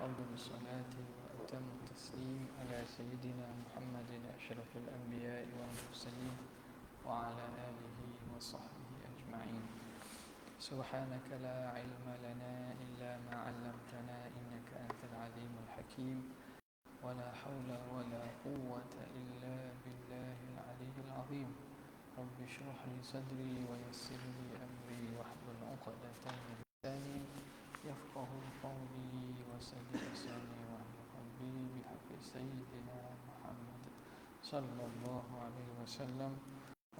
أفضل الصلاة وأتم التسليم على سيدنا محمد أشرف الأنبياء والمرسلين وعلى آله وصحبه أجمعين. سبحانك لا علم لنا إلا ما علمتنا إنك أنت العليم الحكيم ولا حول ولا قوة إلا بالله العلي العظيم. رب اشرح لي صدري ويسر لي أمري واحلل عقدة من لساني يفقه قولي وسدد لساني واهل قلبي بحق سيدنا محمد صلى الله عليه وسلم.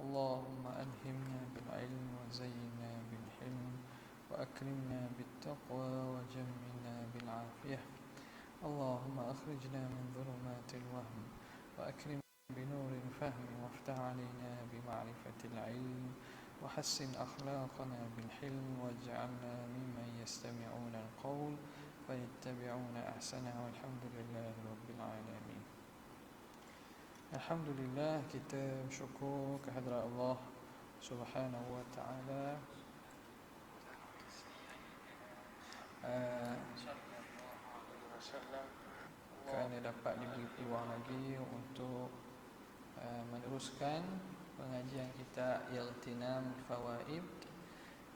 اللهم ألهمنا بالعلم وزينا بالحلم وأكرمنا بالتقوى وجملنا بالعافية. اللهم أخرجنا من ظلمات الوهم وأكرمنا بنور الفهم وافتح علينا بمعرفة العلم وحسن أخلاقنا بالحلم واجعلنا ممن يستمعون القول فيتبعون أحسنه والحمد لله رب العالمين. Alhamdulillah, kita bersyukur kehadrat Allah Subhanahu wa taala kerana dapat diberi peluang lagi untuk meneruskan pengajian kita Ightinam Fawaid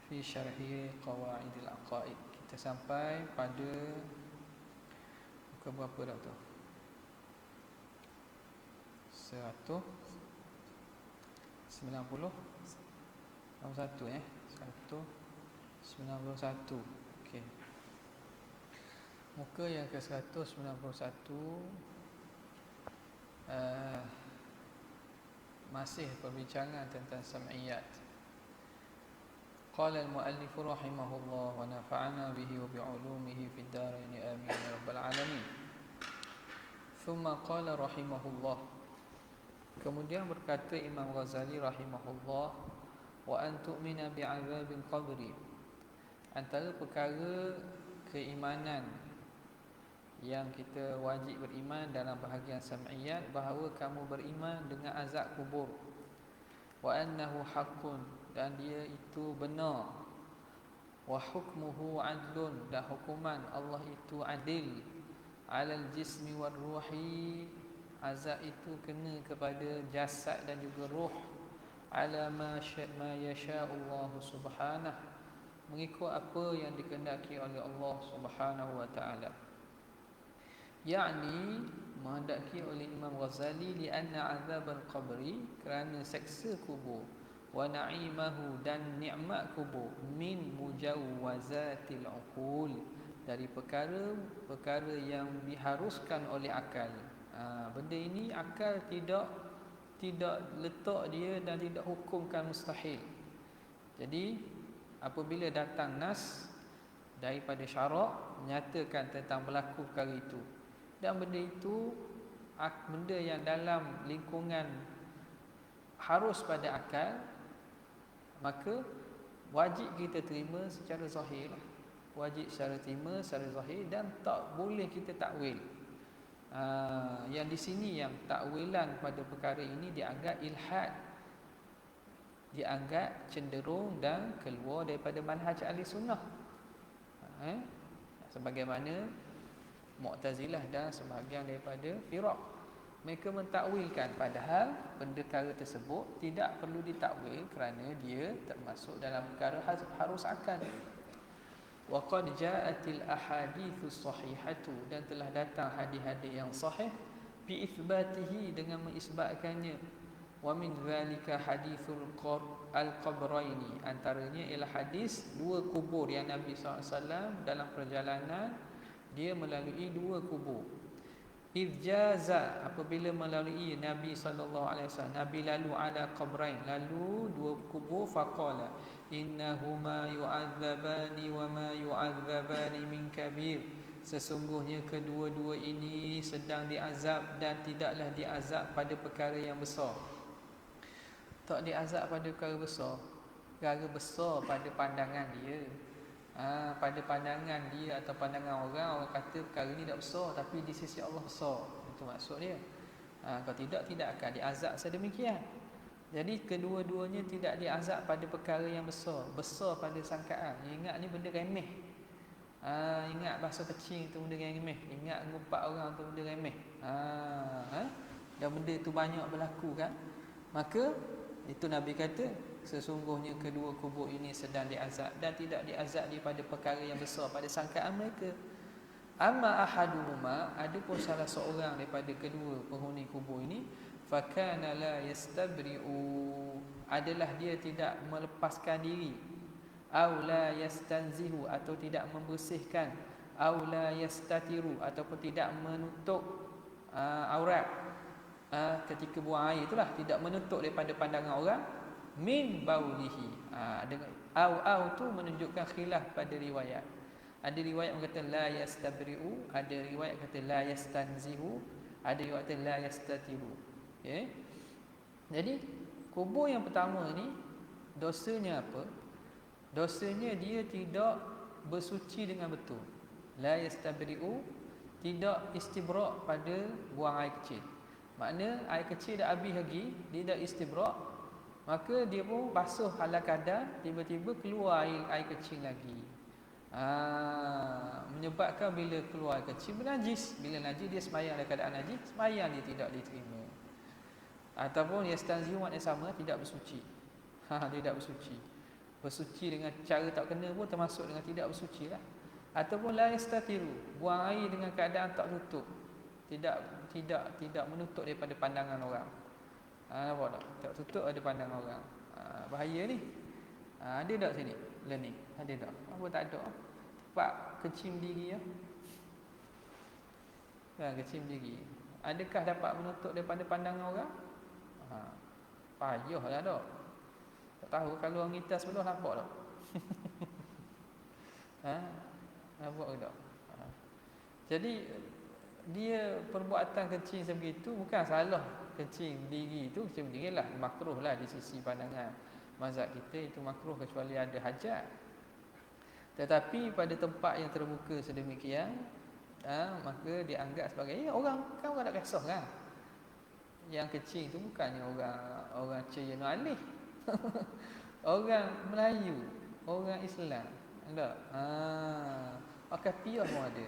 fi Syarhi Qawaidil Aqaid. Kita sampai pada muka berapa dah tu? 191 ya, 191. Okey. Muka yang ke 191 masih perbincangan tentang sam'iyat. Qala al-muallif rahimahullah wa nafa'ana bihi wa bi'ulumihi fid darain amin ya rabbal alamin. Thumma qala rahimahullah. Kemudian berkata Imam Ghazali rahimahullah, wa an tu'mina bi'adzabil qabri. Antara perkara keimanan yang kita wajib beriman dalam bahagian sam'iyat, bahawa kamu beriman dengan azab kubur, wa annahu haqqun, dan dia itu benar, wa hukmuhu adlun, dan hukuman Allah itu adil, alal jismi war ruhi, azab itu kena kepada jasad dan juga ruh, ala ma yasha Allah subhanahu, mengikut apa yang dikehendaki oleh Allah Subhanahu wa taala. Yakni menghendaki oleh Imam Ghazali lianna azabal qabri, kerana seksa kubur, wa na'imahu, dan nikmat kubur, min mujawwazatil uqul, dari perkara yang diharuskan oleh akal. Benda ini akal tidak letak dia dan tidak hukumkan mustahil. Jadi apabila datang nas daripada syarak menyatakan tentang berlaku perkara itu, dan benda itu benda yang dalam lingkungan harus pada akal, maka wajib kita terima secara zahir, wajib secara terima secara zahir, dan tak boleh kita takwil. Yang di sini yang takwilan pada perkara ini dianggap ilhad, dianggap cenderung dan keluar daripada manhaj ahli sunnah, sebagaimana Mu'tazilah dan sebahagian daripada firaq. Mereka mentakwilkan, padahal benda perkara tersebut tidak perlu ditakwil kerana dia termasuk dalam perkara harus akal. Wa qad ja'atil ahaditsus sahihatu, dan telah datang hadis-hadis yang sahih, bi itsbatihi, dengan mengisbatkannya. Wa min zalika hadithul al-qabraini, antaranya ialah hadis dua kubur yang Nabi SAW dalam perjalanan dia melalui dua kubur. Idjaza, apabila melalui Nabi SAW, Nabi lalu ala qabrain, lalu dua kubur, faqala innahuma yu'adzabani wa ma yu'adzabani min kabir, sesungguhnya kedua-dua ini sedang diazab dan tidaklah diazab pada perkara yang besar. Tak diazab pada perkara besar, perkara besar pada pandangan dia. Pada pandangan dia atau pandangan orang kata perkara ni tak besar, tapi di sisi Allah besar. Itu maksud dia. Kalau tidak akan diazab sedemikian. Jadi kedua-duanya tidak diazab pada perkara yang besar, besar pada sangkaan. Ingat ni benda remeh. Ingat bahasa kecil tu benda yang remeh, ingat ngumpat orang tu benda remeh. Dan benda tu banyak berlaku kan. Maka itu Nabi kata sesungguhnya kedua kubur ini sedang diazab dan tidak diazab daripada perkara yang besar pada sangkaan mereka. Amma ahaduhuma, adapun salah seorang daripada kedua penghuni kubur ini, fakana la yastabri'u, adalah dia tidak melepaskan diri, au la yastanzihu, atau tidak membersihkan, au la yastatiru, ataupun tidak menutup aurat ketika buang air, itulah tidak menutup daripada pandangan orang, min baulihi. Dengan au tu menunjukkan khilaf pada riwayat. Ada riwayat kata la yastabri'u, ada riwayat kata la yastanzihu, ada riwayat kata la yastatiru. Okey. Jadi kubur yang pertama ni dosanya apa? Dosanya dia tidak bersuci dengan betul. La yastabri'u, tidak istibra' pada buang air kecil. Makna air kecil dah habis lagi, dia dah istibra', maka dia pun basuh ala kadar, tiba-tiba keluar air kecil lagi. Menyebabkan bila keluar air kecil najis. Bila najis dia sembahyang dalam keadaan najis, sembahyang dia tidak diterima. Ataupun yastanzihu makna sama, tidak bersuci. Tidak bersuci. Bersuci dengan cara tak kena pun termasuk dengan tidak bersuci lah. Ataupun la yastatiru, buang air dengan keadaan tak tutup, tidak menutup daripada pandangan orang. Nampak tak? Tak tutup ada pandangan orang. Bahaya ni. Ada tak sini learning? Ada tak? Apa tak ada? Tempat kecil diri ya. Kecil diri. Adakah dapat menutup daripada pandangan orang? Payahlah dak. Tak tahu kalau orang kita sebelah nampak tak? Nampak ke tak? Jadi dia perbuatan kecil sebegitu bukan salah. Kecil diri itu kecil diri lah, makruh lah di sisi pandangan mazhab kita, itu makruh kecuali ada hajat. Tetapi pada tempat yang terbuka sedemikian, maka dianggap sebagai orang kan, orang tak kisah kan. Yang kecil itu bukannya orang Cina alih. Orang Melayu, orang Islam. Tak? Pakai piah pun ada.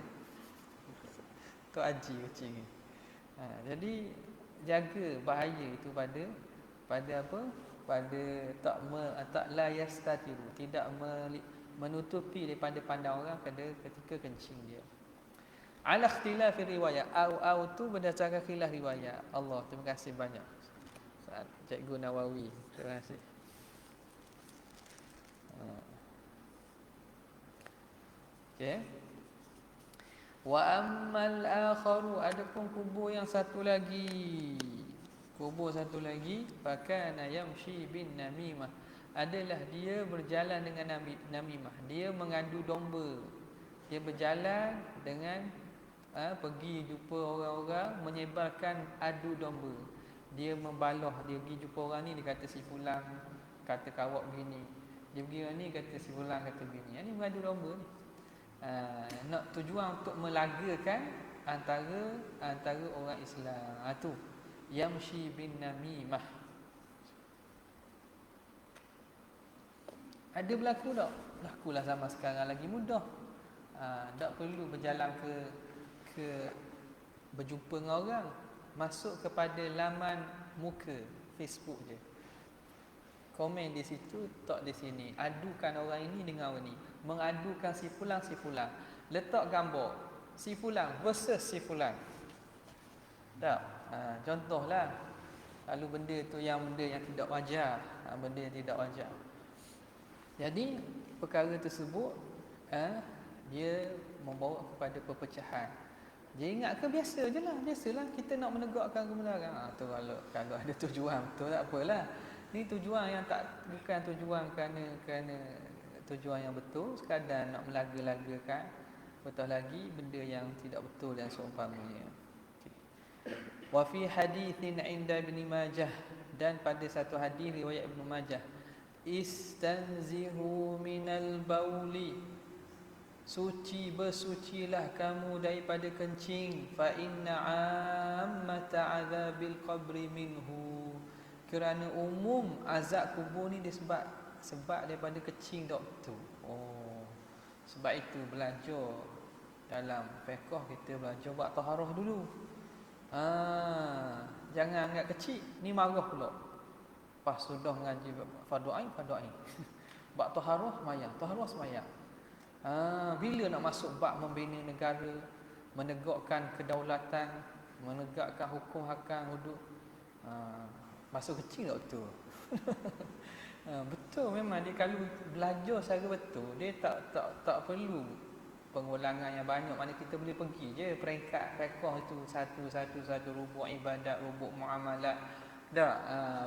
Tok Haji kecil ni. Jadi jaga bahaya itu pada apa? Pada tak la yastatiru, tidak menutupi daripada pandang orang ketika kencing dia. Ala ikhtilafi riwayat, au tu berdasarkan khilaf riwayat. Allah, terima kasih banyak Cikgu Nawawi. Terima kasih. Okey. Wa ammal akharu, adapun kubur yang satu lagi. Kubur satu lagi, fakana yamshi bin namimah, adalah dia berjalan dengan namimah. Dia mengadu domba. Dia berjalan dengan pergi jumpa orang-orang, menyebarkan adu domba. Dia membalah, dia pergi jumpa orang ni, dia kata si fulan kata kawak begini. Dia pergi orang ni kata si fulan kata begini. Ini mengadu domba ni. Nak tujuan untuk melagakan antara orang Islam. Tu yamshi bin namimah. Ada berlaku tak? Berlakulah zaman sekarang lagi mudah. Tak perlu berjalan ke berjumpa dengan orang. Masuk kepada laman muka Facebook je. Komen di situ, tak di sini. Adukan orang ini dengan orang ni. Mengadukan si fulan. Letak gambar si fulan versus si fulan. Tak? Contohlah, lalu benda tu benda yang tidak wajar, benda yang tidak wajar. Jadi perkara tersebut dia membawa kepada perpecahan. Dia ingat ke biasalah kita nak menegakkan kebenaran. Tu kalau ada tujuan betul tak apalah. Ni tujuan yang bukan tujuan kerana tujuan yang betul, sekadar nak melaga-lagakan, betul lagi benda yang tidak betul dan seumpamanya. Wa fi haditsin 'inda Ibn Majah, dan pada satu hadis riwayat Ibn Majah, istanzihu minal bauli, bersucilah kamu daripada kencing, fa inna 'ammata 'adzabil qabri minhu, kerana umum azab kubur ni disebab daripada kencing tak betul. Sebab itu belajar dalam fiqh kita belajar buat taharah dulu. Jangan anggap kecil, ni marah pula. Pas sudah mengaji fardu ain, bab taharah semayang. Bila nak masuk bab membina negara, menegakkan kedaulatan, menegakkan hukum hakam hudud, masuk kecil tak betul. Betul memang dia kalau belajar secara betul, dia tak perlu pengulangan yang banyak. Mana kita boleh pergi je peringkat rekod itu satu rubuk ibadat, rubuk muamalat,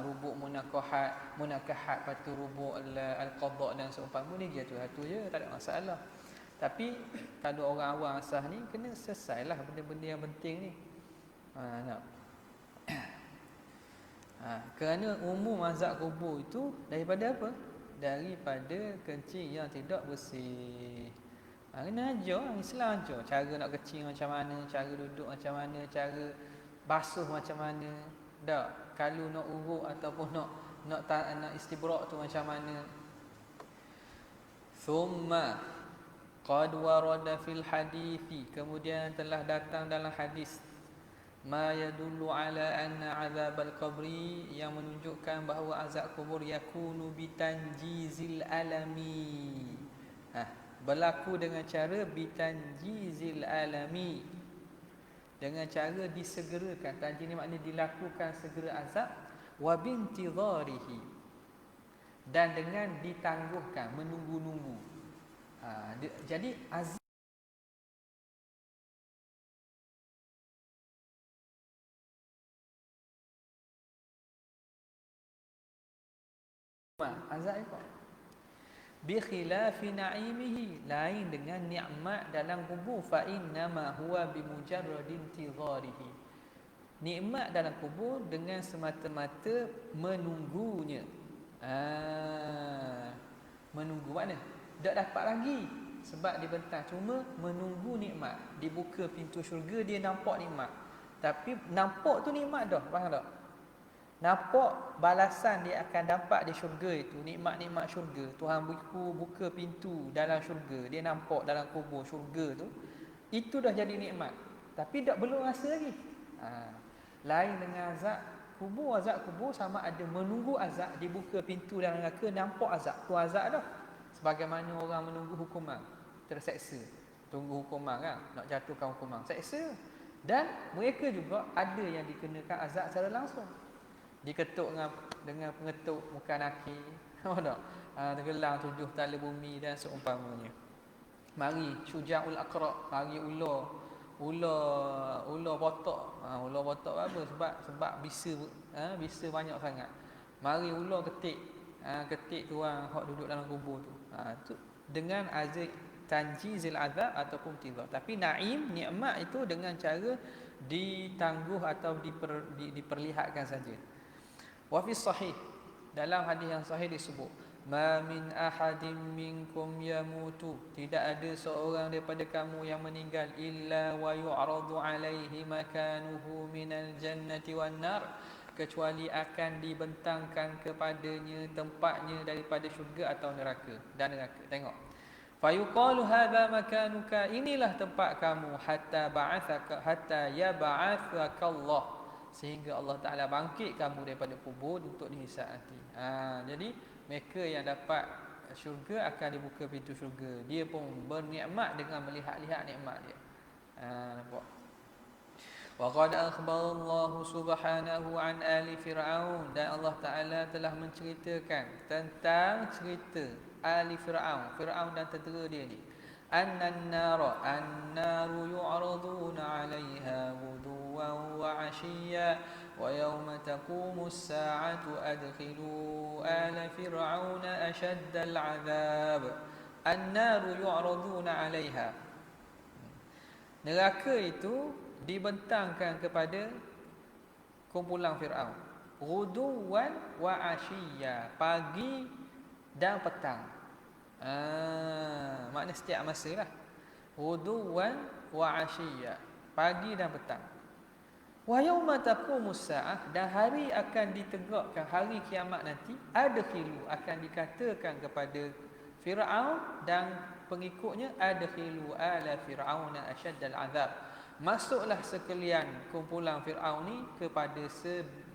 rubuk munakahat, patu rubuk al-qada dan seumpama, boleh je satu je, tak ada masalah. Tapi kalau orang awam asal ni kena selesailah benda-benda yang penting ni. Kerana umum azab kubur itu daripada apa? Daripada kencing yang tidak bersih. Kena ajar, Islam ajar cara nak kencing macam mana, cara duduk macam mana, cara basuh macam mana. Kalau nak urut ataupun nak istibrak tu macam mana. Thumma qad warada fil hadithi, kemudian telah datang dalam hadis, ma yadullu ala anna azab al-qabri, yang menunjukkan bahawa azab kubur yakunu bitanjizil alami, berlaku dengan cara bitanjizil alami, dengan cara disegerakan. Tanjiz ni maknanya dilakukan segera azab, wa bintidharihi, dan dengan ditangguhkan, menunggu-nunggu. Jadi azab itu bi khilafi na'imihi, lain dengan nikmat dalam kubur. Fa inna ma huwa bi mujarradin intidharihi, nikmat dalam kubur dengan semata-mata menunggunya. Menunggu mana? Tak dapat lagi sebab dibentang, cuma menunggu nikmat. Dibuka pintu syurga, dia nampak nikmat, tapi nampak tu nikmat dah, faham tak? Nampak balasan dia akan dapat di syurga itu, nikmat-nikmat syurga. Tuhan buka pintu dalam syurga, dia nampak dalam kubur syurga tu, itu dah jadi nikmat, tapi belum rasa lagi. Lain dengan azab kubur. Azab kubur sama ada menunggu azab, dibuka pintu dalam neraka, nampak azab, tu azab dah. Sebagaimana orang menunggu hukuman, terseksa, tunggu hukuman kan, nak jatuhkan hukuman, seksa. Dan mereka juga ada yang dikenakan azab secara langsung, diketuk dengan pengetuk muka naki, tenggelam 7 tala bumi dan seumpamanya. Mari Syuja'ul Aqra, mari ular botak. Ular botak apa? Sebab bisa banyak sangat. Mari ular ketik tuan hak duduk dalam kubur tu. Tu dengan azab tanjizil azab ataupun tidhar. Tapi naim, nikmat itu dengan cara ditangguh atau diperlihatkan saja. Wa fi sahih, dalam hadis yang sahih disebut, ma min ahadin minkum yamutu, tidak ada seorang daripada kamu yang meninggal, illa wa yu'radu alaihi makanuhu minal jannati wan nar, kecuali akan dibentangkan kepadanya tempatnya daripada syurga atau neraka dan neraka. Tengok, fayuqalu hadza makanuka, inilah tempat kamu, hatta yab'athaka Allah, sehingga Allah Ta'ala bangkit kamu daripada kubur untuk dihisab nanti. Jadi mereka yang dapat syurga akan dibuka pintu syurga, dia pun bernikmat dengan melihat-lihat nikmat dia. Nampak? Wa qad akhbara Allah subhanahu an ali fir'aun, dan Allah Ta'ala telah menceritakan tentang cerita ali fir'aun dan tentera dia ni. An-naru yu'raduna 'alaiha ghuduwan wa 'ashiyya wa yawma taqumu as-sa'atu adkhilu ala fir'auna ashadda al-'adhab. An-naru yu'raduna 'alaiha, neraka itu dibentangkan kepada kumpulan Fir'aun, ghuduwan wa 'ashiyya, pagi dan petang. Makna setiap masa lah. Ghuduwan wa 'ashiyya, pagi dan petang. Wa yauma taqumus sa'ah, dan hari akan ditegakkan, hari kiamat nanti, adkhilu, akan dikatakan kepada Fir'aun dan pengikutnya, adkhilu ala fir'auna asyaddal azab. Masuklah sekalian kumpulan Firaun ni kepada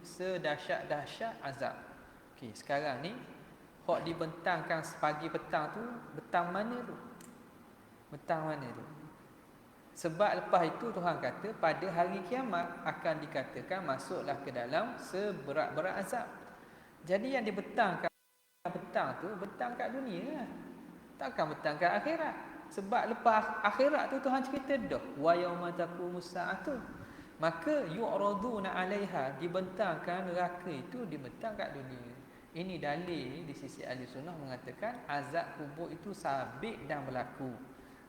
sedahsyat-dahsyat azab. Okey, sekarang ni hok dibentangkan pagi petang tu, betang mana tu? Betang mana tu? Sebab lepas itu Tuhan kata pada hari kiamat akan dikatakan masuklah ke dalam seberat-berat azab. Jadi yang dibentangkan petang tu betang kat dunia lah. Takkan betang kat akhirat. Sebab lepas akhirat tu Tuhan cerita dah wa yauma taqumus saatu. Maka yu'raduna 'alaiha, dibentangkan neraka itu dibentang kat dunia. Ini dalil di sisi ahli sunnah mengatakan azab kubur itu sabit dan berlaku.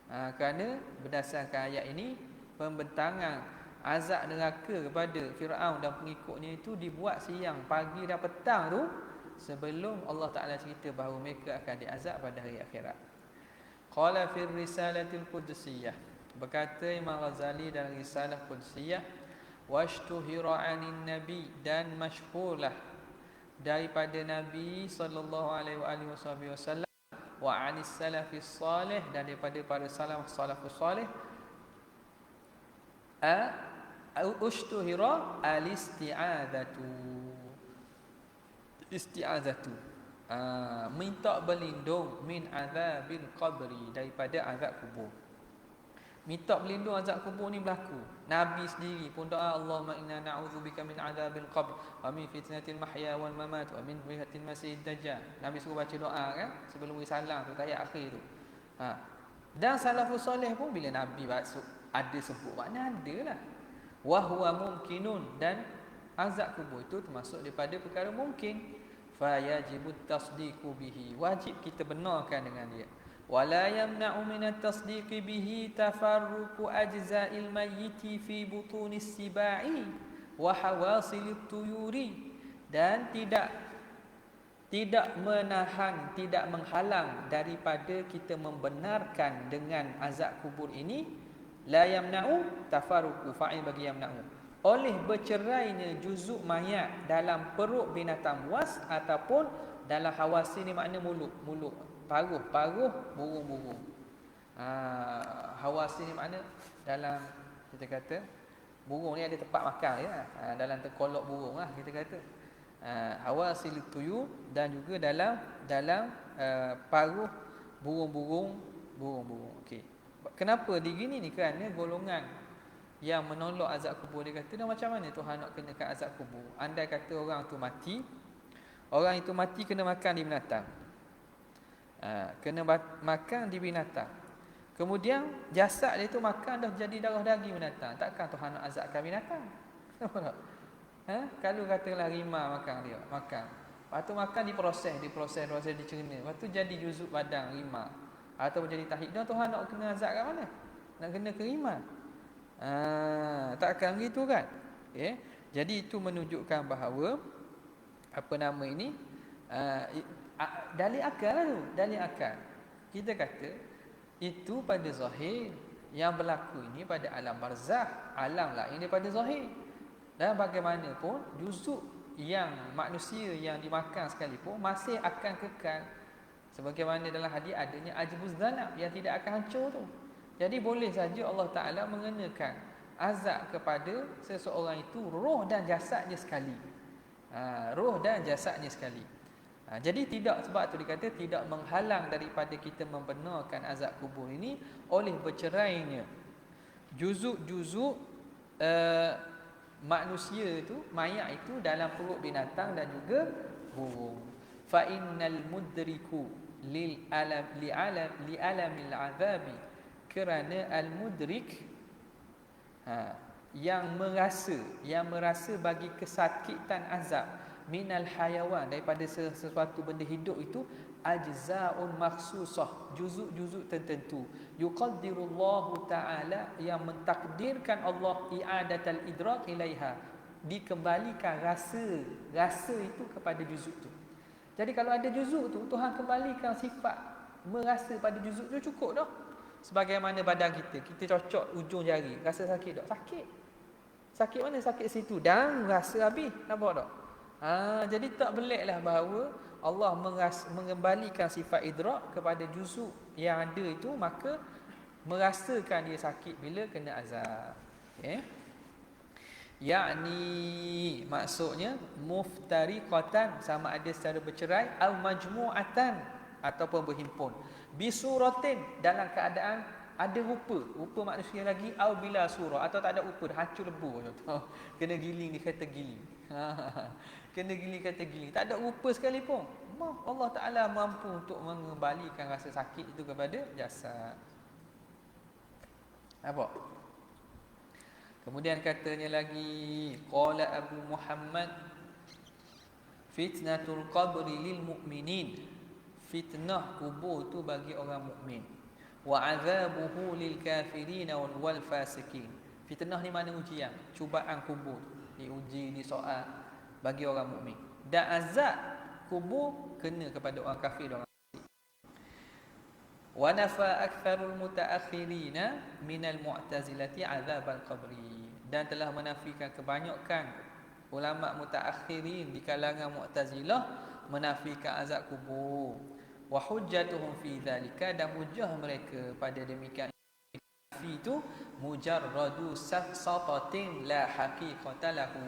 Kerana berdasarkan ayat ini pembentangan azab neraka kepada Firaun dan pengikutnya itu dibuat siang, pagi dan petang tu sebelum Allah Ta'ala cerita bahawa mereka akan diazab pada hari akhirat. Qala fi risalatil qudsiyah, berkata Imam Ghazali dalam risalah qudsiyah, washtuhira 'anin nabi, dan masyhurlah daripada Nabi sallallahu alaihi wasallam, wa 'anis salafis salih, dan daripada para salafus salih, ushtuhira al-isti'adzatu, minta berlindung min azabil qabri, daripada azab kubur. Minta berlindung azab kubur ni berlaku. Nabi sendiri pun doa, Allahumma inna na'udzubika min azabil qabr wa min fitnatil mahya wal mamat wa min fitnatil masiihid dajjal. Nabi suruh baca doa kan sebelum risalah tu, ayat akhir tu. Dan salafus soleh pun bila Nabi ada sebut makna adalah wa huwa mumkinun, dan azab kubur itu termasuk daripada perkara mungkin. Fayajibut tasdiqu bihi, wajib kita benarkan dengan dia. Wala yamna'u minat tasdiqi bihi tafarruqu ajza'il mayyiti fi butunis sibai wa hawasilit tuyuri, dan tidak menahan, tidak menghalang daripada kita membenarkan dengan azab kubur ini. La yamna'u tafarruqu, fa'il bagi yamna'u, oleh bercerainya juzuk mayat dalam perut binatang buas ataupun dalam hawasi ni makna mulut, paruh, burung-burung. Hawasi ni makna dalam, kita kata burung ni ada tempat makan ya, dalam terkolok burung lah kita kata. Hawasi tuyu, dan juga dalam paruh burung-burung. Okey. Kenapa digini ni? Kerana golongan yang menolak azab kubur dia kata, dah macam mana Tuhan nak kenakan azab kubur? Andai kata orang itu mati kena makan di binatang. Kena makan di binatang. Kemudian jasad dia tu makan dah jadi darah daging binatang. Takkan Tuhan nak azabkan binatang? Kenapa tak? Kalau katalah rimau makan dia, makan. Lepas tu makan diproses, dicerna. Lepas tu jadi juzuk badan rimau. Atau jadi tahid. Dan Tuhan nak kena azab kat mana? Nak kena ke rimau? Takkan gitu kan? Okay. Jadi itu menunjukkan bahawa dalil akal lah tu, dalil akal. Kita kata itu pada zahir, yang berlaku ini pada alam barzakh, alam lain daripada zahir. Dan bagaimanapun juzuk yang manusia yang dimakan sekalipun masih akan kekal. Sebagaimana dalam hadis adanya ajbuz zanab yang tidak akan hancur tu. Jadi boleh saja Allah Ta'ala mengenakan azab kepada seseorang itu roh dan jasadnya sekali. Roh dan jasadnya sekali. Jadi tidak, sebab tu dikata tidak menghalang daripada kita membenarkan azab kubur ini oleh bercerainya juzuk-juzuk manusia itu, mayat itu dalam perut binatang dan juga burung. Fa innal mudriku li alamil azabi, kerana al-mudrik yang merasa bagi kesakitan azab minal hayawan, daripada sesuatu benda hidup itu, ajza'un makhsusah, juzuk-juzuk tertentu, yuqaddirullahu ta'ala, yang mentakdirkan Allah i'adatal idrak ilaiha, dikembalikan rasa itu kepada juzuk tu. Jadi kalau ada juzuk tu, Tuhan kembalikan sifat merasa pada juzuk tu, cukup dah. Sebagaimana badan kita cocok ujung jari, rasa sakit tak? Sakit mana? Sakit situ dan rasa habis. Nampak tak? Jadi tak beliklah bahawa Allah mengembalikan sifat idrak kepada juzuk yang ada itu, maka merasakan dia sakit bila kena azab. Okey. Yakni maksudnya muftariqatan, sama ada secara bercerai, al majmu'atan ataupun berhimpun, bisuratin dalam keadaan ada rupa manusia lagi, au bila surah atau tak ada rupa, hancur lebur contoh. Kena giling dia kata giling. Kena giling kata giling, tak ada rupa sekalipun. Allah Taala mampu untuk mengembalikan rasa sakit itu kepada jasad. Apa? Kemudian katanya lagi, qala Abu Muhammad, fitnatul qabri lil mu'minin, fitnah kubur tu bagi orang mukmin, wa azabuhu lil kafirin wal fasikin. Fitnah ni mana ujian, cubaan kubur, diuji, disoal bagi orang mukmin, dan azab kubur kena kepada orang kafir dan orang. Wa nafa aktsarul mutaakhirina minal mu'tazilati azabal qabri, dan telah menafikan kebanyakan ulama mutaakhirin di kalangan Mu'tazilah menafikan azab kubur. Wa hujjatuhum fi dzalika, dan hujjah mereka pada demikian itu mujarradu safsatatin la haqiqata lahu,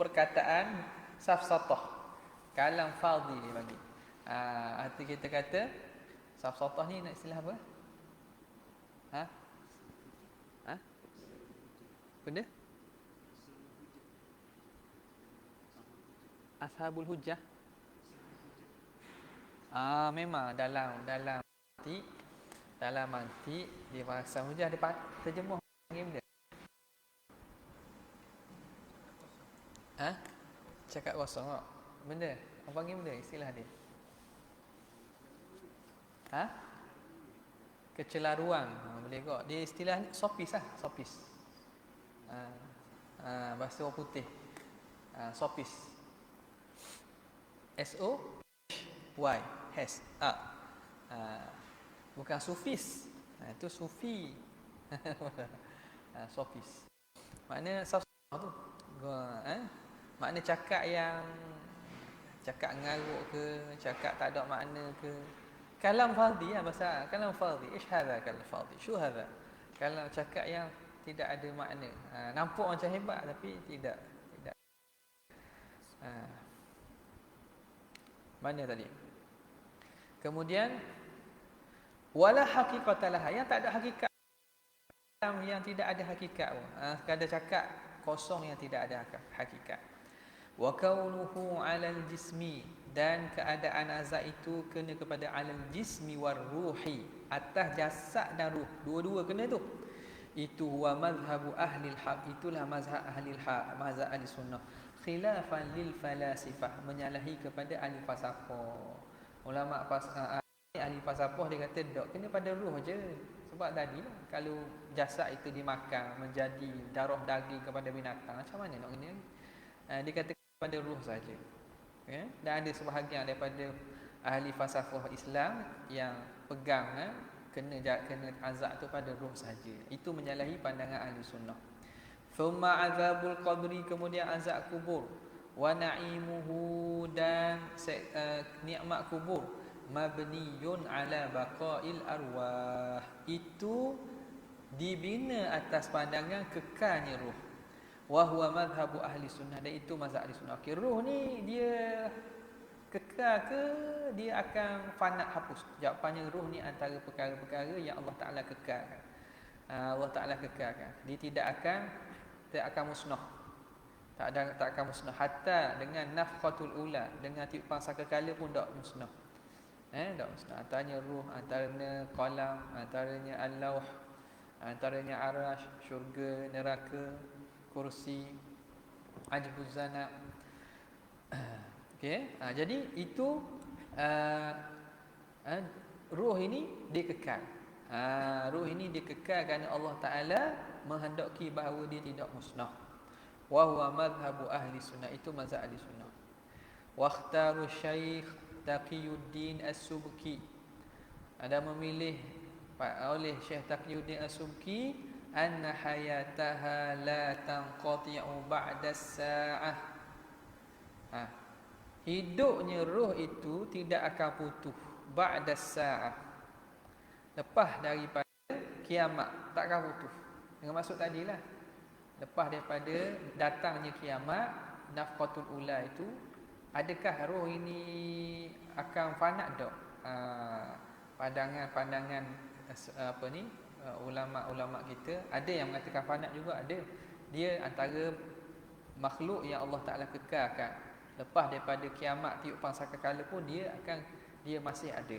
perkataan safsatah, kalam fadhi dia bagi. Arti kita kata safsatah ni nak istilah apa? Benda? Ashabul hujjah. Memang dalam mantik di bahasa hujjah dia terjemuh panggil benda. Cakap kosong tak? Benda. Apa panggil benda istilah dia? Kecelaruan. Boleh kok. Dia istilah ni sopis lah, sopis. Bahasa orang putih. Sopis. S-O-Y has bukan sufis. Itu sufi. Sofis. Makna safsah tu. Makna cakap ngaruk ke, cakap tak ada makna ke. Kalam fadhi bahasa kalam fadhi. Ish hadha kalam fadhi. Syu hadha. Kalau cakap yang tidak ada makna. Nampak macam hebat tapi tidak. Mana tadi? Kemudian wala haqiqatalah, yang tak ada hakikat, yang tidak ada hakikat. Sekadar cakap kosong yang tidak ada hakikat. Wa kaunuhu 'alal jismi, dan keadaan azab itu kena kepada 'alal jismi war ruhi, atas jasad dan ruh, dua-dua kena tu. Itu huwa mazhabu ahlil haq, itulah mazhab ahlil haq, mazhab ahli sunnah. Khilafan lil falasifah, menyalahi kepada ahli falsafah. Ulama ahli falsafah dia kata tak kena pada ruh je. Sebab tadi lah, kalau jasad itu dimakan menjadi darah daging kepada binatang, macam mana nak kena? Dia kata pada ruh saja. Dan ada sebahagian daripada ahli falsafah Islam yang pegang kena azab tu pada ruh saja. Itu menyalahi pandangan ahli sunnah. Thumma azabul qabri, kemudian azab kubur, wa na'imuhu, dan nikmat kubur, mabniyun ala baqail arwah, itu dibina atas pandangan kekalnya ruh. Wa huwa madhhabu ahli sunnah, dan itu mazhab ahli sunnah. Okay, ruh ni dia kekal ke dia akan fana, hapus? Jawapannya ruh ni antara perkara-perkara yang Allah Ta'ala kekalkan. Allah Ta'ala kekalkan. Dia tak akan musnah. Tak akan musnah. Hatta dengan nafkhatul ula, dengan tiupan sangkakala pun tak musnah. Tak musnah. Antaranya ruh, antaranya qalam, antaranya al-lauh, antaranya arash, syurga, neraka, kursi, ajbuz zanab. Okey. Jadi itu ruh ini dia kekal. Ruh ini dia kekal kerana Allah Ta'ala menghendaki bahawa dia tidak musnah. Wa huwa madhhabu ahli sunnah, itu mazhab ahli sunnah. Wa ikhtaru Syekh Taqiyuddin As-Subki, ada memilih oleh Syekh Taqiyuddin As-Subki, anna hayataha la tanqati'u ba'da as-sa'ah. Hidupnya roh itu tidak akan putus ba'da sa'ah. Lepas daripada kiamat tak akan putus. Dengan maksud tadilah, lepas daripada datangnya kiamat, nafqatul ula itu, adakah roh ini akan fana tak? Pandangan-pandangan ulama-ulama kita ada yang mengatakan fana juga ada. Dia antara makhluk yang Allah Taala kekalkan. Lepas daripada kiamat tiupan sangkakala pun dia masih ada.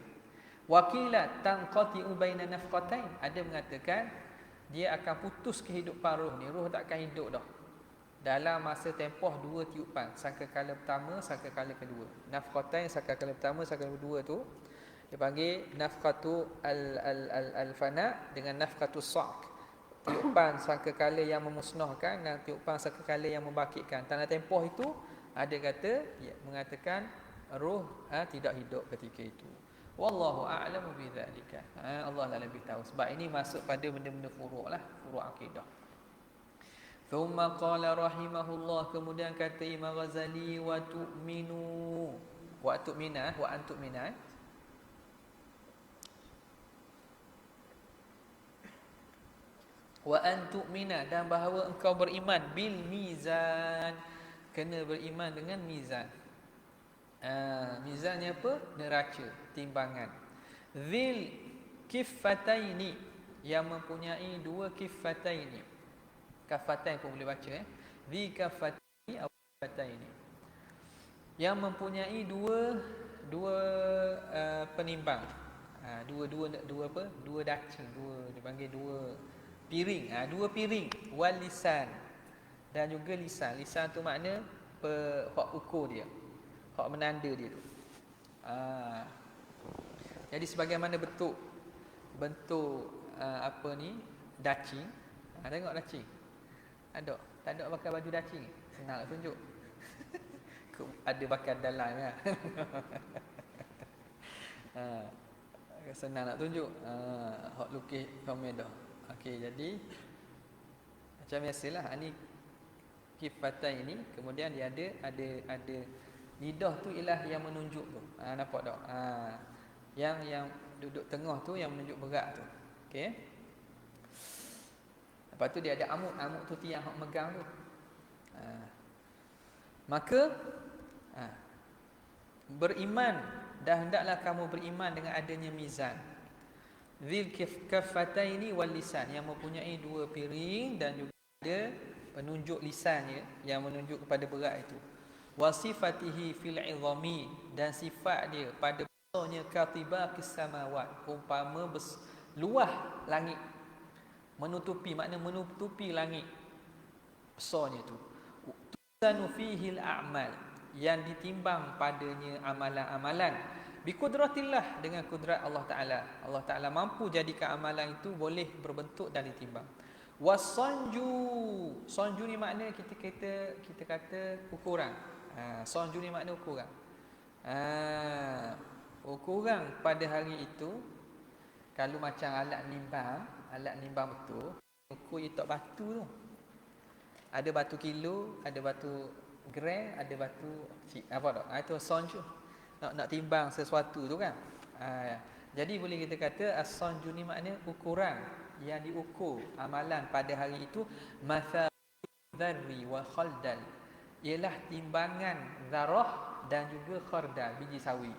Wakilat tanqati'u baina nafqatain, ada mengatakan dia akan putus kehidupan roh ni. Roh tak akan hidup dah dalam masa tempoh 2 tiupan, sangkakala pertama, sangkakala kedua. Nafqatain, sangkakala pertama, sangkakala kedua tu dipanggil nafqatu al-fana dengan nafqatu sa'q. Tiupan sangkakala yang memusnahkan dan tiupan sangkakala yang membangkitkan. Dalam tempoh itu ada kata mengatakan roh tidak hidup ketika itu. Wallahu a'lamu bidzalika. Allah lah lebih tahu. Sebab ini masuk pada benda-benda furu' lah, furu' akidah. Thumma qala rahimahullah, kemudian kata Imam Ghazali, wa tu'minu wa tu'mina wa antu'mina. Wa antu'mina, dan bahawa engkau beriman bil mizan, kena beriman dengan mizan. Mizannya apa? Neraca, timbangan. Zil kiffataini, yang mempunyai 2 kiffataini. Kafatain pun boleh baca Zi kaffataini atau kaffataini, yang mempunyai dua penimbang. Dua daca, dipanggil 2 piring. 2 piring. Wal lisan, dan juga lisan. Lisan tu makna hak ukur dia, hak menanda dia tu. Jadi sebagaimana bentuk dacing. Tengok dacing. Tak ada pakai baju dacing. Senang nak tunjuk. Ada pakai dalam kan. Senang nak tunjuk. Hak lukis komedah. Okey, jadi macam biasalah, ni kifatan ini, kemudian dia ada lidah tu ialah yang menunjuk tu. Nampak tak? Yang duduk tengah tu yang menunjuk berat tu. Okey. Lepas tu dia ada amuk tu tiang hak megang tu. Maka beriman, dah hendaklah kamu beriman dengan adanya mizan. Dzil kaffataini wal lisan, yang mempunyai 2 piring dan juga ada penunjuk lisannya yang menunjuk kepada berat itu. Wasifatihi fil 'izami, dan sifat dia pada besarnya katibaqis samawat, umpama luah langit. Menutupi, makna menutupi langit, besarnya tu. Tuzanu fihil a'mal, yang ditimbang padanya amalan-amalan. Biqudratillah, dengan kudrat Allah Ta'ala. Allah Ta'ala mampu jadikan amalan itu boleh berbentuk dan ditimbang. Wasanju, sanju ni makna kita kata ukuran. Sanju ni makna ukuran. Ukuran pada hari itu, kalau macam alat nimbang betul, ukur letak batu tu. Ada batu kilo, ada batu gram, ada batu apa tak? Itu sanju. Nak timbang sesuatu tu kan. Jadi boleh kita kata as-sanju ni makna ukuran yang diukur amalan pada hari itu. Mathal dzarri wa khaldal, ialah timbangan zarah dan juga khardal, biji sawi.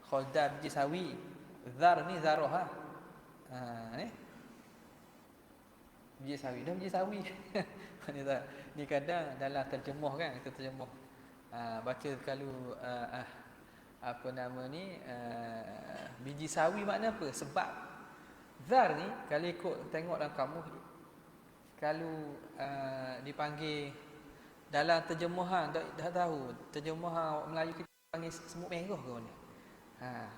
Khaldal biji sawi, zar ni zarah ni biji sawi, dah biji sawi. Ni kadang dalam terjemah kan, kita terjemah baca kalau biji sawi makna apa? Sebab zar ni kalau ikut tengok dalam kamus, kalau dipanggil dalam terjemahan, dah tahu terjemahan Melayu kita panggil semut merah ke mana.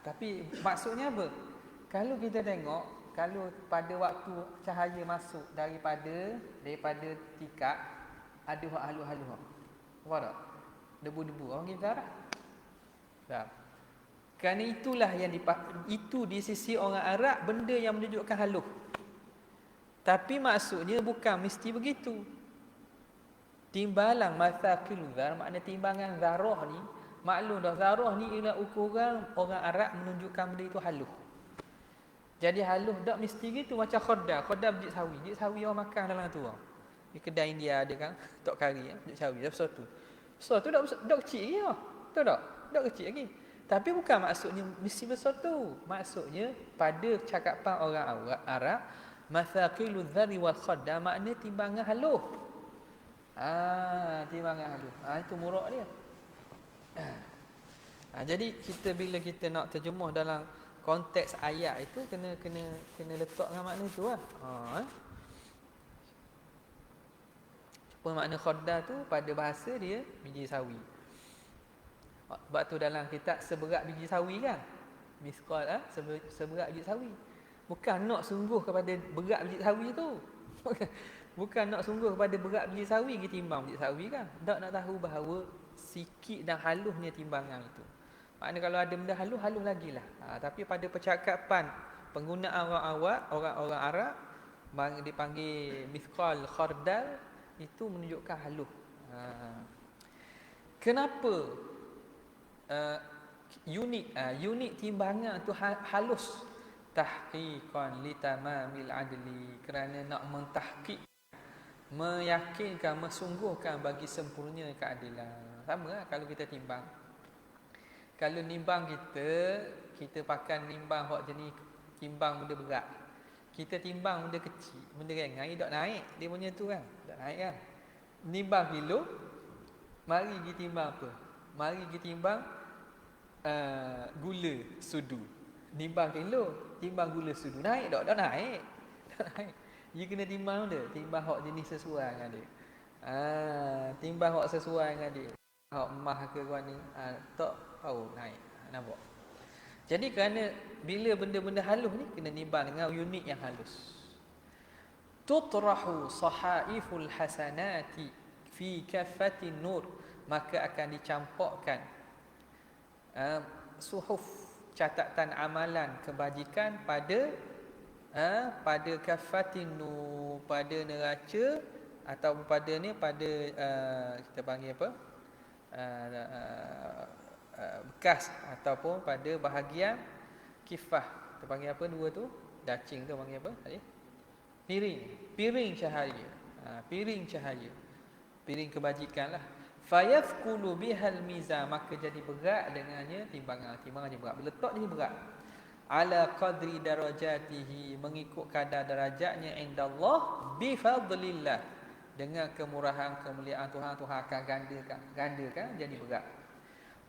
Tapi maksudnya apa? Kalau kita tengok, kalau pada waktu cahaya masuk daripada tikar, ada halu-halu. Apa tak? Debu-debu. Orang kita dah. Kerana itulah yang itu di sisi orang Arab benda yang menunjukkan haluh. Tapi maksudnya bukan mesti begitu. Timbalan mathaqil dzar, makna timbangan zarah ni Maklum dah zarah ni ialah ukuran orang Arab menunjukkan benda itu halus. Jadi halus tak mesti gitu macam khodar. Khodar biji sawi. Biji sawi orang makan dalam tu. Di kedai India ada kan tok kari biji sawi dah besar tu. Besar tu dak kecil lagi ah. Tahu tak? Dak kecil lagi. Tapi bukan maksudnya mesti besar tu. Maksudnya pada cakapan orang Arab mathaqilu dzari wal khodar makna timbangan halus. Timbangan halus. Itu murak dia. Jadi bila kita nak terjemuh dalam konteks ayat itu kena letak dengan makna tu lah. Apa makna khodar tu pada bahasa dia biji sawi. Sebab tu dalam kitab seberat biji sawi kan. Misqal seberat biji sawi. Bukan nak sungguh kepada berat biji sawi tu. Bukan nak sungguh kepada berat biji sawi kita timbang biji sawi kan. Tak nak tahu bahawa sikit dan halusnya timbangan itu. Maknanya kalau ada benda halus lagi lah. Tapi pada percakapan penggunaan orang Arab dipanggil mithqal khardal itu menunjukkan halus. Kenapa unit timbangan tu halus? Tahqiqan li tamamil adli, kerana nak mentahqiq, meyakinkan, mesungguhkan bagi sempurna keadilan. Sama lah kalau kita timbang. Kalau nimbang kita pakai nimbang hak jenis timbang benda berat. Kita timbang benda kecil, benda ringan, dia tak naik. Dia punya tu kan, tak naik kan. Nimbang kilo, mari kita timbang apa? Mari kita timbang gula sudu. Nimbang kilo, timbang gula sudu. Naik tak? Tak naik. Tak naik. Dia kena timbang dia, timbang hak jenis sesuai dengan dia. Timbang hak sesuai dengan dia. Hak emas ke kau ni, tak tahu naik. Nampak? Jadi kerana bila benda-benda halus ni kena nimbang dengan unit yang halus. Tutrahu sahaiful hasanati fi kaffatin nur, maka akan dicampakkan suhuf catatan amalan kebajikan pada kaffatin nur, pada neraca atau pada kita panggil apa? Bekas ataupun pada bahagian kifah. Kita panggil apa dua tu? Dacing tu panggil apa tadi? Piring cahaya. Piring cahaya. Piring kebajikan lah. Fayafkulu bihal mizan, maka jadi berat dengannya timbangan jadi berat. Bila letak jadi berat. Ala qadri darajatihi, mengikut kadar darajatnya indallah bi fadlillah, dengan kemurahan kemuliaan Tuhan akan gandakan jadi berat.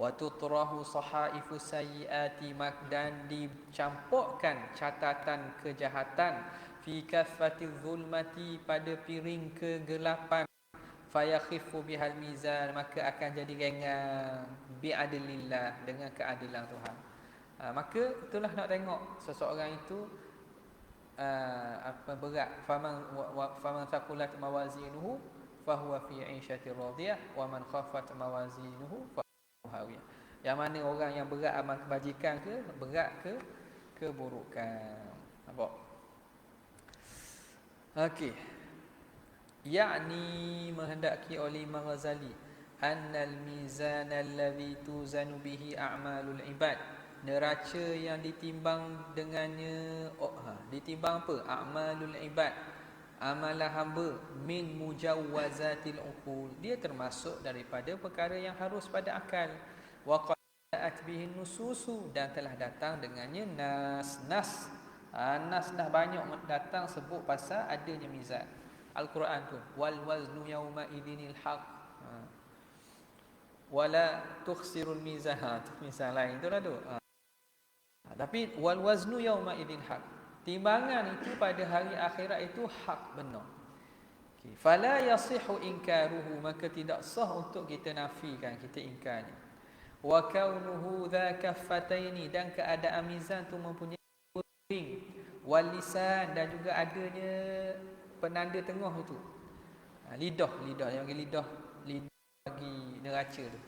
Wa tutrahu sahaifu sayyiati, dan dicampakkan catatan kejahatan fi kaffati zulmati, pada piring kegelapan. Fayakhifu bihal mizan, maka akan jadi ringan bi adlillah, dengan keadilan Tuhan. Maka itulah nak tengok seseorang itu berat. Faman thaqulat mawazinuhu fahuwa fi 'ishatir radiyah wa man khaffat mawazinuhu fahuwa hawiyah. Yang mana orang yang berat amal kebajikan ke berat ke keburukan. Nampak? Okey. Yakni menghendaki oleh Imam Ghazali annal mizan allazi tuzanu bihi a'malul ibad, neraca yang ditimbang dengannya ditimbang apa? A'malul ibad, amalan hamba, min mujawwazatil uqul, dia termasuk daripada perkara yang harus pada akal. Wa qad bihi nususu, dan telah datang dengannya nas dah banyak datang sebut pasal adanya mizan. Al-Quran tu wal waznu yauma idinil haq wala tukhsirul mizan, mizan lain tu lah tu. Tapi wal waznu yauma idin haq, timbangan itu pada hari akhirat itu hak, benar. Okay. Fala yasihu inkaruhu, maka tidak sah untuk kita nafikan, kita ingkarnya. Wa kaunuhu dha kaffataini, dan keadaan mizan tu mempunyai ring, wal lisan, dan juga adanya penanda tengah itu. Lidah yang bagi lidah bagi neraca tu.